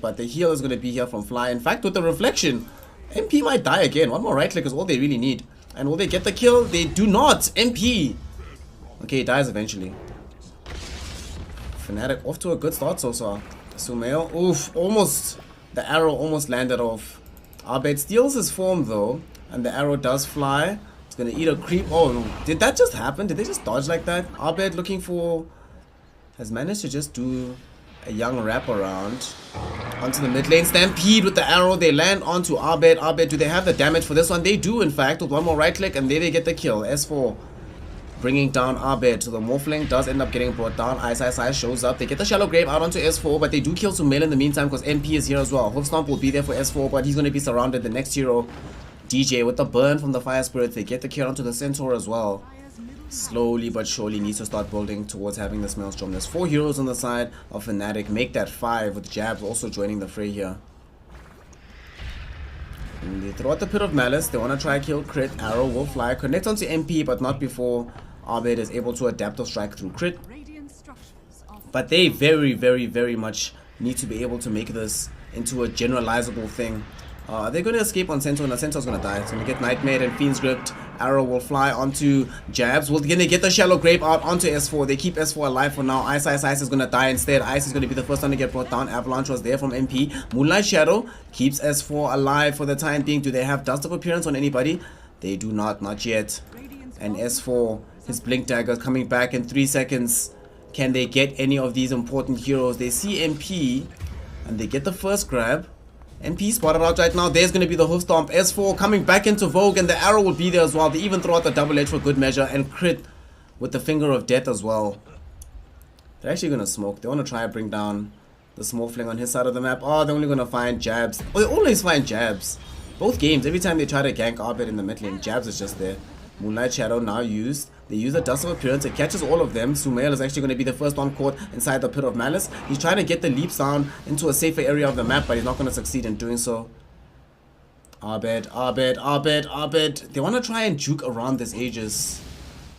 But the heal is going to be here from Fly. In fact, with the reflection, MP might die again. One more right click is all they really need. And will they get the kill? They do not. MP. Okay, he dies eventually. Fnatic off to a good start so far. Sumail, oof, almost. The arrow almost landed off. Abed steals his form though. And the arrow does fly. It's going to eat a creep. Oh, no. Did that just happen? Did they just dodge like that? Abed looking for... has managed to just do a young wraparound onto the mid lane. Stampede with the arrow. They land onto Abed. Abed, do they have the damage for this one? They do, in fact, with one more right click, and there they get the kill. S4 bringing down Abed. So the Morphling does end up getting brought down. Ice shows up. They get the Shallow Grave out onto S4, but they do kill Sumail in the meantime because MP is here as well. Hoofstomp will be there for S4, but he's going to be surrounded. The next hero, DJ, with the burn from the Fire Spirit. They get the kill onto the Centaur as well. Slowly but surely needs to start building towards having this Maelstrom. There's 4 heroes on the side of Fnatic. Make that 5 with Jabs also joining the fray here. And they throw out the Pit of Malice. They want to try kill crit. Arrow will fly. Connect onto MP, but not before Abed is able to adapt or strike through crit. But they very much need to be able to make this into a generalizable thing. They're going to escape on Centaur, and the Centaur's going to die. It's going to get Nightmare and Fiend's Grip. Arrow will fly onto Jabs. We're going to get the Shallow Grave out onto S4. They keep S4 alive for now. Ice is going to die instead. Ice is going to be the first one to get brought down. Avalanche was there from MP. Moonlight Shadow keeps S4 alive for the time being. Do they have Dust of Appearance on anybody? They do not yet. And S4, his Blink Dagger coming back in 3 seconds. Can they get any of these important heroes? They see MP, and they get the first grab. MP spotted out right now. There's going to be the hoof stomp. S4 coming back into vogue, and the arrow will be there as well. They even throw out the double edge for good measure, and crit with the finger of death as well. They're actually going to smoke. They want to try and bring down the Smurfling on his side of the map. Oh, they're only going to find Jabs. Oh, they always find Jabs. Both games, every time they try to gank Abed in the mid lane, Jabs is just there. Moonlight Shadow now used. They use the Dust of Appearance. It catches all of them. Sumail is actually going to be the first one caught inside the Pit of Malice. He's trying to get the leaps down into a safer area of the map, but he's not going to succeed in doing so. Abed. They want to try and juke around this Aegis.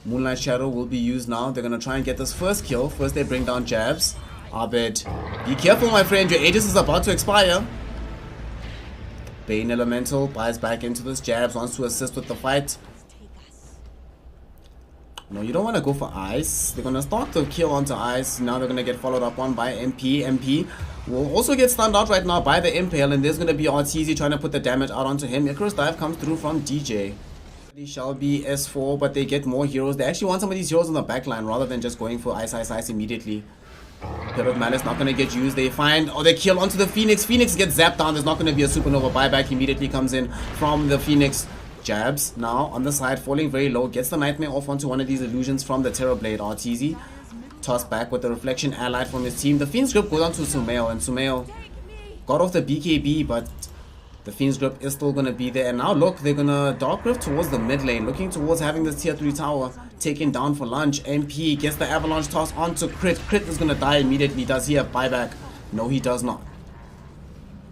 Moonlight Shadow will be used now. They're going to try and get this first kill. First they bring down Jabs. Abed, be careful, my friend. Your Aegis is about to expire. Bane Elemental buys back into this. Jabs wants to assist with the fight. No, you don't want to go for Ice. They're going to start the kill onto Ice. Now they're going to get followed up on by MP. MP will also get stunned out right now by the Impale. And there's going to be Arteezy trying to put the damage out onto him. Icarus Dive comes through from DJ. They shall be S4, but they get more heroes. They actually want some of these heroes on the backline rather than just going for Ice immediately. Pit of Malice not going to get used. They find, or they kill onto the Phoenix. Phoenix gets zapped down. There's not going to be a supernova buyback. Immediately comes in from the Phoenix. Jabs now on the side, falling very low, gets the Nightmare off onto one of these illusions from the Terrorblade. Arteezy tossed back with the Reflection allied from his team. The Fiend's Grip goes on to Sumail, and Sumail got off the BKB, but the Fiend's Grip is still going to be there. And now look, they're going to Dark Rift towards the mid lane, looking towards having this tier 3 tower taken down for lunch. MP gets the Avalanche toss onto Crit. Crit is going to die immediately. Does he have buyback? No, he does not.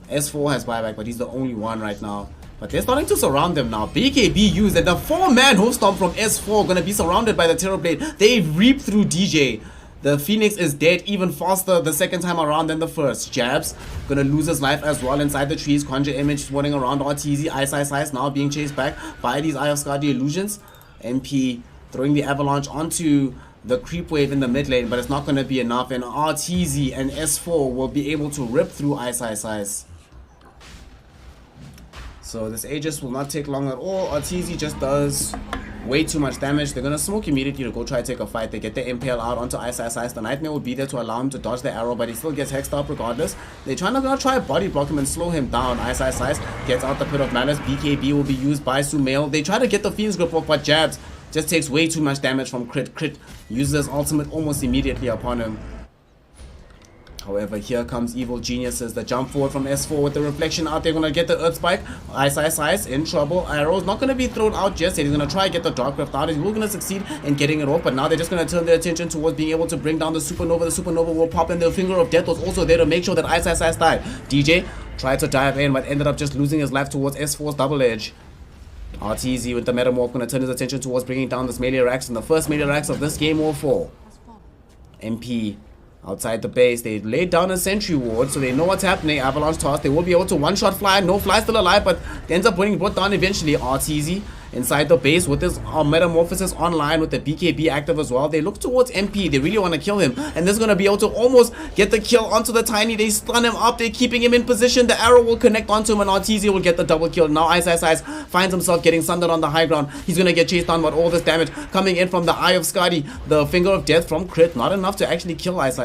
S4 has buyback, but he's the only one right now. But they're starting to surround them now. BKB used, and the 4-man Hoofstomp from S4 going to be surrounded by the Terrorblade. They reap through DJ. The Phoenix is dead even faster the second time around than the first. Jabs going to lose his life as well inside the trees. Conjure Image swarming around Arteezy. Ice now being chased back by these Eye of Skadi illusions. MP throwing the Avalanche onto the creep wave in the mid lane, but it's not going to be enough. And Arteezy and S4 will be able to rip through Ice. So this Aegis will not take long at all. Arteezy just does way too much damage. They're going to smoke immediately to go try to take a fight. They get the Impale out onto Ice. The Nightmare will be there to allow him to dodge the arrow, but he still gets hexed up regardless. They're trying to try body block him and slow him down. Ice gets out the Pit of Malice. BKB will be used by Sumail. They try to get the Fiend's Grip off, but Jabs just takes way too much damage from Crit. Crit uses his ultimate almost immediately upon him. However, here comes Evil Geniuses. The jump forward from S4 with the Reflection out. They're going to get the Earth Spike. Ice in trouble. Arrow's not going to be thrown out just yet. He's going to try and get the Dark Rift out. He's going to succeed in getting it off. But now they're just going to turn their attention towards being able to bring down the Supernova. The Supernova will pop in. The Finger of Death was also there to make sure that Ice died. DJ tried to dive in, but ended up just losing his life towards S4's double edge. Arteezy with the Metamorph going to turn his attention towards bringing down this melee Rax. And the first melee Rax of this game will fall. MP Outside the base, they laid down a sentry ward, so they know what's happening. Avalanche toss, they will be able to one-shot Fly. No, Fly still alive, but ends up getting brought down eventually. RTZ inside the base with his Metamorphosis online with the BKB active as well. They look towards MP. They really want to kill him, and this is going to be able to almost get the kill onto the Tiny. They stun him up. They're keeping him in position. The arrow will connect onto him, and RTZ will get the double kill. Now Ice finds himself getting sundered on the high ground. He's going to get chased down, but all this damage coming in from the Eye of Skadi. The Finger of Death from Crit. Not enough to actually kill Ice.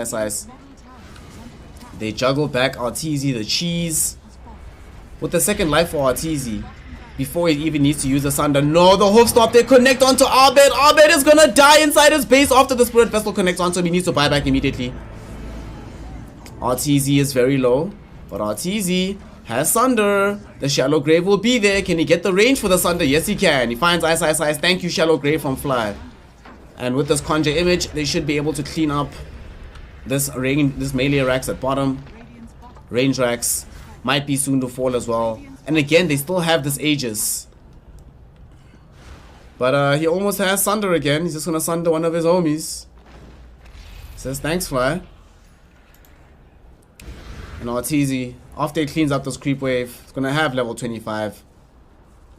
They juggle back RTZ, the cheese, with the second life for RTZ. Before he even needs to use the Sunder. No, the hoof stop. They connect onto Abed. Abed is gonna die inside his base after the Spirit Vessel connects onto him. He needs to buy back immediately. RTZ is very low, but RTZ has Sunder. The Shallow Grave will be there. Can he get the range for the Sunder? Yes, he can. He finds Ice. Thank you, Shallow Grave from Fly. And with this Conjure Image, they should be able to clean up this melee racks at bottom. Range racks might be soon to fall as well. And again, they still have this Aegis. But he almost has Sunder again. He's just gonna Sunder one of his homies. Says thanks, Fly. And RTZ, after he cleans up this creep wave, is gonna have level 25.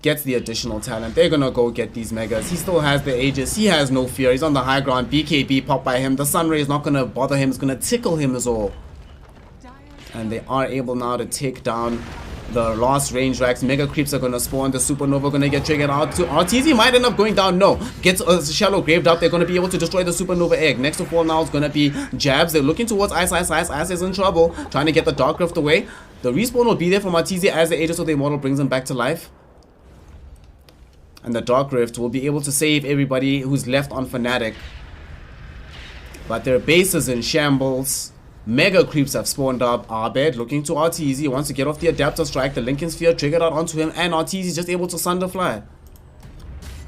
Gets the additional talent. They're gonna go get these megas. He still has the Aegis. He has no fear. He's on the high ground. BKB popped by him. The Sunray is not gonna bother him. It's gonna tickle him as all. And they are able now to take down the last range racks. Mega creeps are gonna spawn. The Supernova gonna get triggered out to RTZ. Might end up going down. No, gets a Shallow Graved up. They're gonna be able to destroy the Supernova egg. Next to fall now is gonna be Jabs. They're looking towards Ice. Ice is in trouble, trying to get the Dark Rift away. The respawn will be there from RTZ as the Aegis of the Immortal brings him back to life. And the Dark Rift will be able to save everybody who's left on Fnatic. But their base is in shambles. Mega creeps have spawned up. Abed looking to RTZ, wants to get off the Adapter Strike. The Lincoln Sphere triggered out onto him, and RTZ is just able to Sunder Fly.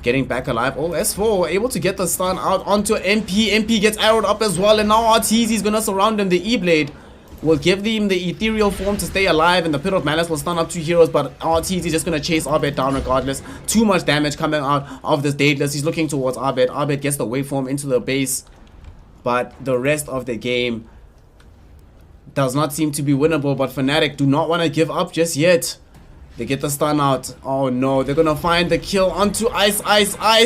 Getting back alive. Oh, S4 able to get the stun out onto MP. MP gets arrowed up as well, and now RTZ is gonna surround him. The E-Blade will give him the ethereal form to stay alive, and the Pit of Malice will stun up 2 heroes, but RTZ is just gonna chase Abed down regardless. Too much damage coming out of this Daedalus. He's looking towards Abed. Abed gets the waveform into the base, but the rest of the game does not seem to be winnable. But Fnatic do not want to give up just yet. They get the stun out. Oh no, they're gonna find the kill onto Ice.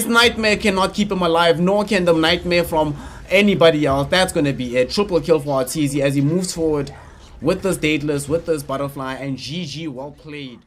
Nightmare cannot keep him alive, nor can the Nightmare from anybody else. That's gonna be it. Triple kill for RTZ as he moves forward with this Daedalus, with this Butterfly, and GG, well played.